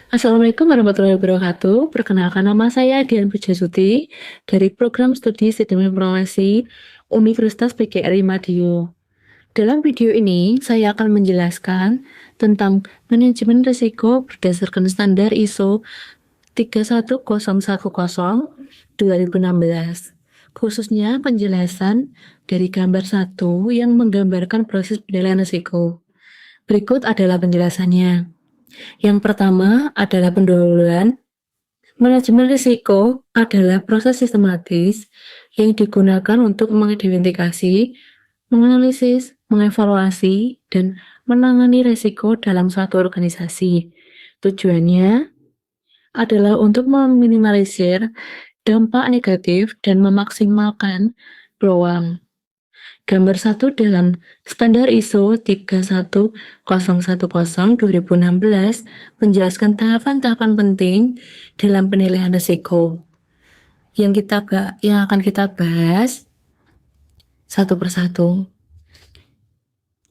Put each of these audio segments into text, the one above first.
Assalamualaikum warahmatullahi wabarakatuh. Perkenalkan, nama saya Dian Pujasuti dari Program Studi Sistem Informasi Universitas PGRI Madiun. Dalam video ini, saya akan menjelaskan tentang manajemen risiko berdasarkan standar ISO 31010-2016, khususnya penjelasan dari gambar 1 yang menggambarkan proses penilaian risiko. Berikut adalah penjelasannya. Yang pertama adalah pendahuluan. Manajemen risiko adalah proses sistematis yang digunakan untuk mengidentifikasi, menganalisis, mengevaluasi, dan menangani risiko dalam suatu organisasi. Tujuannya adalah untuk meminimalisir dampak negatif dan memaksimalkan peluang. Gambar 1 dalam standar ISO 31010-2016 menjelaskan tahapan-tahapan penting dalam penilaian risiko yang akan kita bahas satu persatu.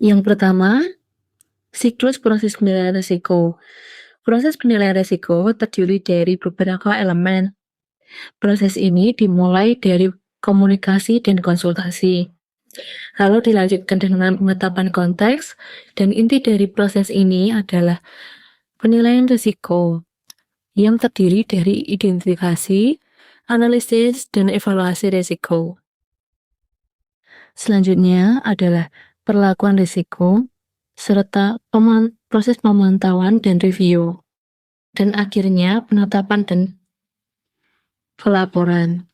Yang pertama, siklus proses penilaian risiko. Proses penilaian risiko terdiri dari beberapa elemen. Proses ini dimulai dari komunikasi dan konsultasi, lalu dilanjutkan dengan penetapan konteks, dan inti dari proses ini adalah penilaian risiko yang terdiri dari identifikasi, analisis, dan evaluasi risiko. Selanjutnya adalah perlakuan risiko, serta proses pemantauan dan review. Dan akhirnya penetapan dan pelaporan.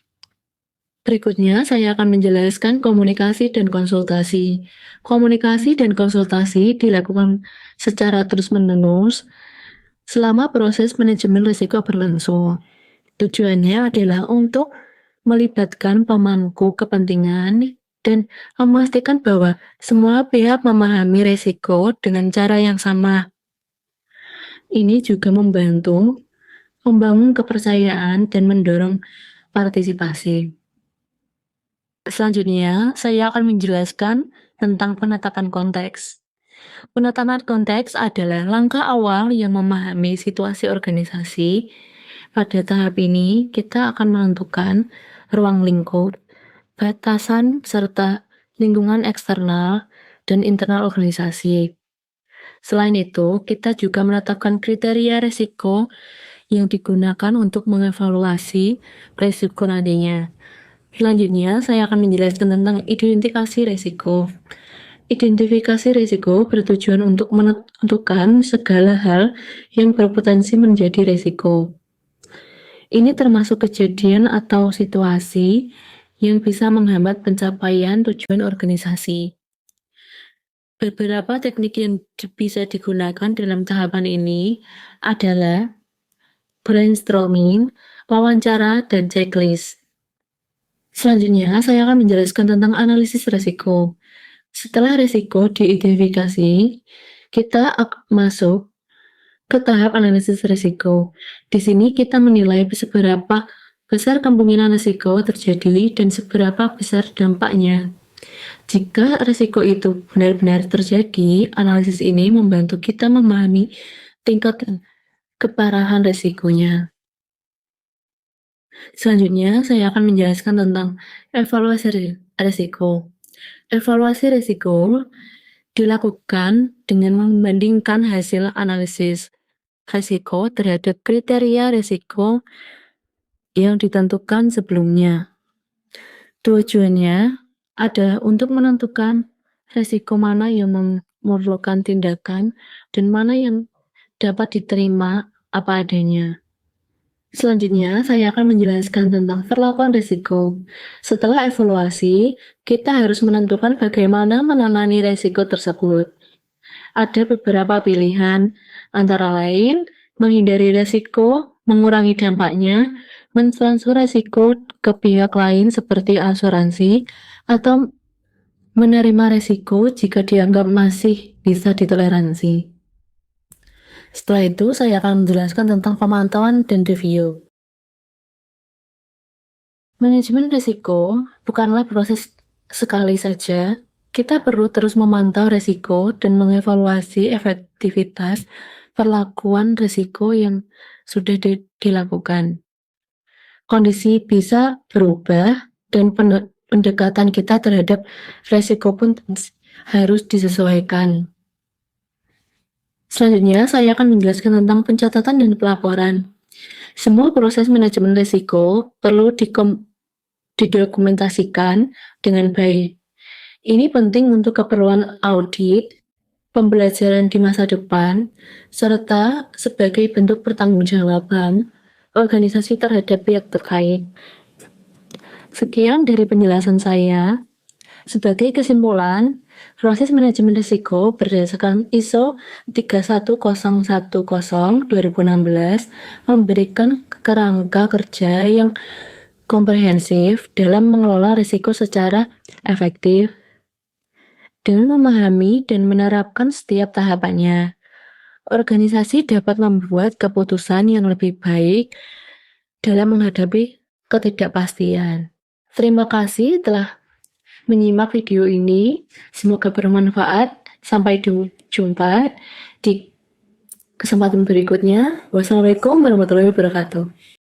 Berikutnya, saya akan menjelaskan komunikasi dan konsultasi. Komunikasi dan konsultasi dilakukan secara terus-menerus selama proses manajemen risiko berlangsung. Tujuannya adalah untuk melibatkan pemangku kepentingan dan memastikan bahwa semua pihak memahami risiko dengan cara yang sama. Ini juga membantu membangun kepercayaan dan mendorong partisipasi. Selanjutnya, saya akan menjelaskan tentang penetapan konteks. Penetapan konteks adalah langkah awal yang memahami situasi organisasi. Pada tahap ini, kita akan menentukan ruang lingkup, batasan, serta lingkungan eksternal dan internal organisasi. Selain itu, kita juga menetapkan kriteria risiko yang digunakan untuk mengevaluasi risiko nantinya. Selanjutnya, saya akan menjelaskan tentang identifikasi risiko. Identifikasi risiko bertujuan untuk menentukan segala hal yang berpotensi menjadi risiko. Ini termasuk kejadian atau situasi yang bisa menghambat pencapaian tujuan organisasi. Beberapa teknik yang bisa digunakan dalam tahapan ini adalah brainstorming, wawancara, dan checklist. Selanjutnya, saya akan menjelaskan tentang analisis risiko. Setelah risiko diidentifikasi, kita akan masuk ke tahap analisis risiko. Di sini kita menilai seberapa besar kemungkinan risiko terjadi dan seberapa besar dampaknya. Jika risiko itu benar-benar terjadi, analisis ini membantu kita memahami tingkat keparahan risikonya. Selanjutnya, saya akan menjelaskan tentang evaluasi risiko. Evaluasi risiko dilakukan dengan membandingkan hasil analisis risiko terhadap kriteria risiko yang ditentukan sebelumnya. Tujuannya adalah untuk menentukan risiko mana yang memerlukan tindakan dan mana yang dapat diterima apa adanya. Selanjutnya, saya akan menjelaskan tentang perlakuan risiko. Setelah evaluasi, kita harus menentukan bagaimana menangani risiko tersebut. Ada beberapa pilihan, antara lain menghindari risiko, mengurangi dampaknya, mentransfer risiko ke pihak lain seperti asuransi, atau menerima risiko jika dianggap masih bisa ditoleransi. Setelah itu, saya akan menjelaskan tentang pemantauan dan review. Manajemen risiko bukanlah proses sekali saja. Kita perlu terus memantau risiko dan mengevaluasi efektivitas perlakuan risiko yang sudah dilakukan. Kondisi bisa berubah dan pendekatan kita terhadap risiko pun harus disesuaikan. Selanjutnya, saya akan menjelaskan tentang pencatatan dan pelaporan. Semua proses manajemen risiko perlu didokumentasikan dengan baik. Ini penting untuk keperluan audit, pembelajaran di masa depan, serta sebagai bentuk pertanggungjawaban organisasi terhadap pihak terkait. Sekian dari penjelasan saya. Sebagai kesimpulan, proses manajemen risiko berdasarkan ISO 31010/2016 memberikan kerangka kerja yang komprehensif dalam mengelola risiko secara efektif. Dengan memahami dan menerapkan setiap tahapannya, organisasi dapat membuat keputusan yang lebih baik dalam menghadapi ketidakpastian. Terima kasih telah menyimak video ini. Semoga bermanfaat. Sampai jumpa di kesempatan berikutnya. Wassalamualaikum warahmatullahi wabarakatuh.